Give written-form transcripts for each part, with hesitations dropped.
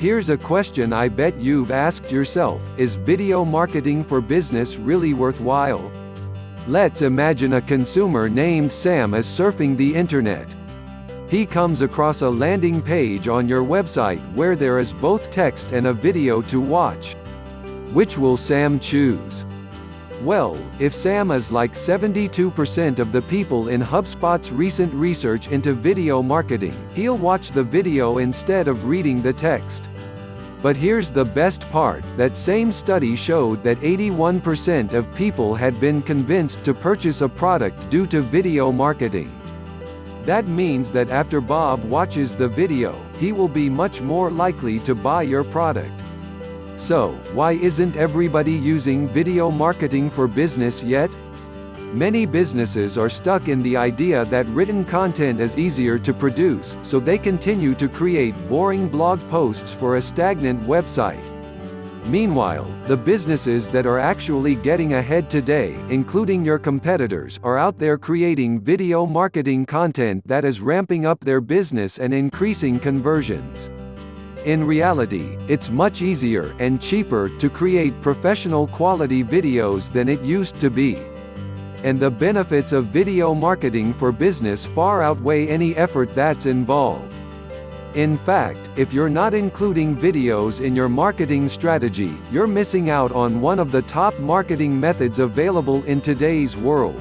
Here's a question I bet you've asked yourself: is video marketing for business really worthwhile? Let's imagine a consumer named Sam is surfing the internet. He comes across a landing page on your website where there is both text and a video to watch. Which will Sam choose? Well, if Sam is like 72% of the people in HubSpot's recent research into video marketing, he'll watch the video instead of reading the text. But here's the best part: that same study showed that 81% of people had been convinced to purchase a product due to video marketing. That means that after Bob watches the video, he will be much more likely to buy your product. So, why isn't everybody using video marketing for business yet? Many businesses are stuck in the idea that written content is easier to produce, so they continue to create boring blog posts for a stagnant website. Meanwhile, the businesses that are actually getting ahead today, including your competitors, are out there creating video marketing content that is ramping up their business and increasing conversions. In reality, it's much easier and cheaper to create professional quality videos than it used to be. And the benefits of video marketing for business far outweigh any effort that's involved. In fact, if you're not including videos in your marketing strategy, you're missing out on one of the top marketing methods available in today's world.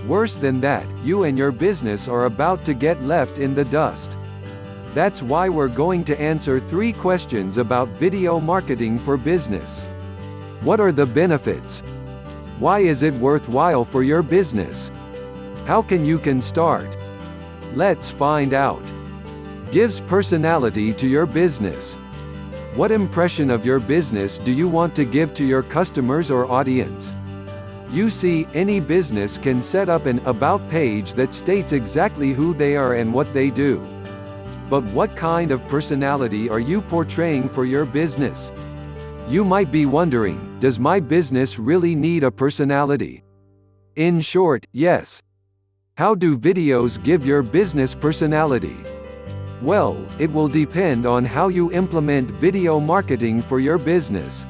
Worse than that, you and your business are about to get left in the dust. That's why we're going to answer 3 questions about video marketing for business. What are the benefits? Why is it worthwhile for your business? How you can start? Let's find out. Gives personality to your business. What impression of your business do you want to give to your customers or audience? You see, any business can set up an About page that states exactly who they are and what they do. But what kind of personality are you portraying for your business? You might be wondering, does my business really need a personality? In short, yes. How do videos give your business personality? Well, it will depend on how you implement video marketing for your business.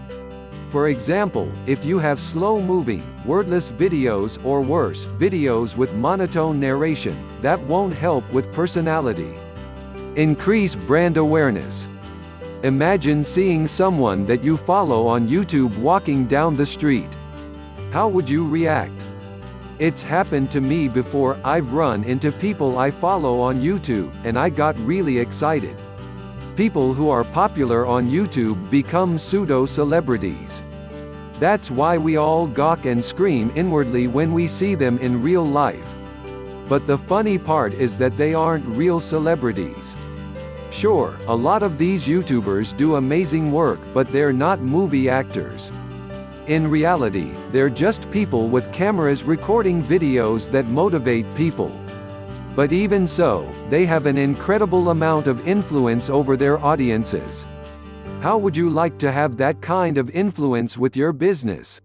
For example, if you have slow-moving, wordless videos, or worse, videos with monotone narration, that won't help with personality. Increase brand awareness. Imagine seeing someone that you follow on YouTube walking down the street. How would you react? It's happened to me before. I've run into people I follow on YouTube, and I got really excited. People who are popular on YouTube become pseudo-celebrities. That's why we all gawk and scream inwardly when we see them in real life. But the funny part is that they aren't real celebrities. Sure, a lot of these YouTubers do amazing work, but they're not movie actors. In reality, they're just people with cameras recording videos that motivate people. But even so, they have an incredible amount of influence over their audiences. How would you like to have that kind of influence with your business?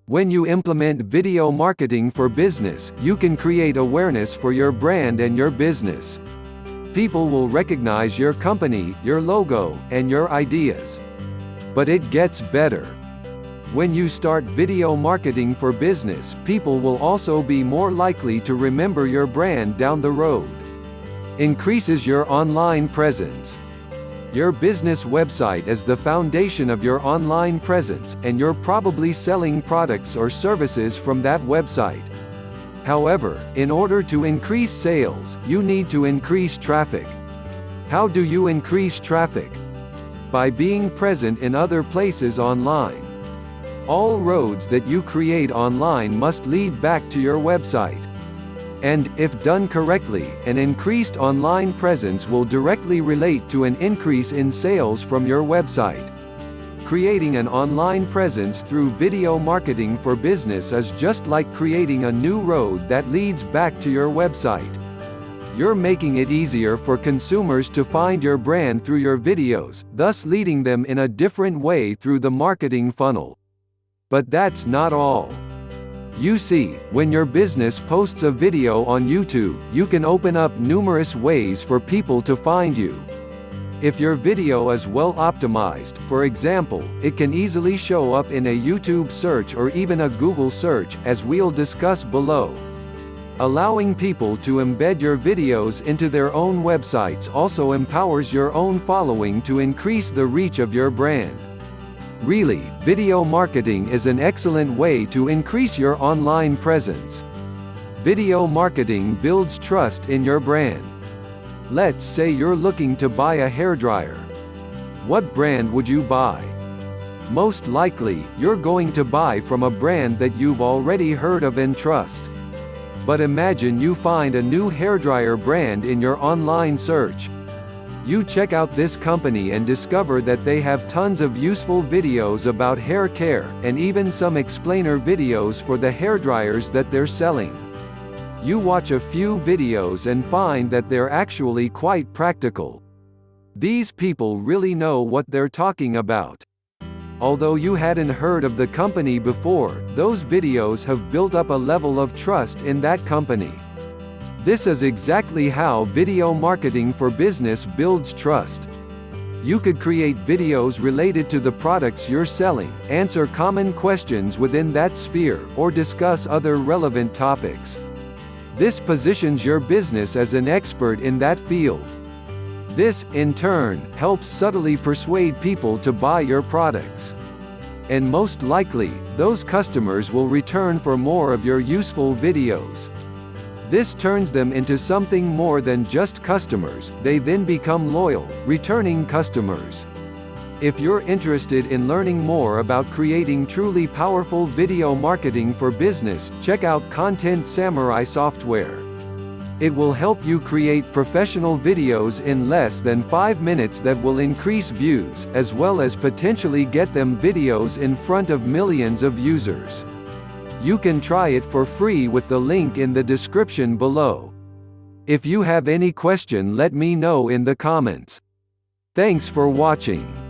When you implement video marketing for business, you can create awareness for your brand and your business. People will recognize your company, your logo, and your ideas. But it gets better. When you start video marketing for business, people will also be more likely to remember your brand down the road. Increases your online presence. Your business website is the foundation of your online presence, and you're probably selling products or services from that website. However, in order to increase sales, you need to increase traffic. How do you increase traffic? By being present in other places online. All roads that you create online must lead back to your website. And, if done correctly, an increased online presence will directly relate to an increase in sales from your website. Creating an online presence through video marketing for business is just like creating a new road that leads back to your website. You're making it easier for consumers to find your brand through your videos, thus leading them in a different way through the marketing funnel. But that's not all. You see, when your business posts a video on YouTube, you can open up numerous ways for people to find you. If your video is well optimized, for example, it can easily show up in a YouTube search or even a Google search, as we'll discuss below. Allowing people to embed your videos into their own websites also empowers your own following to increase the reach of your brand. Really, video marketing is an excellent way to increase your online presence. Video marketing builds trust in your brand. Let's say you're looking to buy a hairdryer. What brand would you buy? Most likely, you're going to buy from a brand that you've already heard of and trust. But imagine you find a new hairdryer brand in your online search. You check out this company and discover that they have tons of useful videos about hair care, and even some explainer videos for the hairdryers that they're selling. You watch a few videos and find that they're actually quite practical. These people really know what they're talking about. Although you hadn't heard of the company before, those videos have built up a level of trust in that company. This is exactly how video marketing for business builds trust. You could create videos related to the products you're selling, answer common questions within that sphere, or discuss other relevant topics. This positions your business as an expert in that field. This, in turn, helps subtly persuade people to buy your products. And most likely, those customers will return for more of your useful videos. This turns them into something more than just customers. They then become loyal, returning customers. If you're interested in learning more about creating truly powerful video marketing for business, check out Content Samurai software. It will help you create professional videos in less than 5 minutes that will increase views, as well as potentially get them videos in front of millions of users. You can try it for free with the link in the description below. If you have any question, let me know in the comments. Thanks for watching.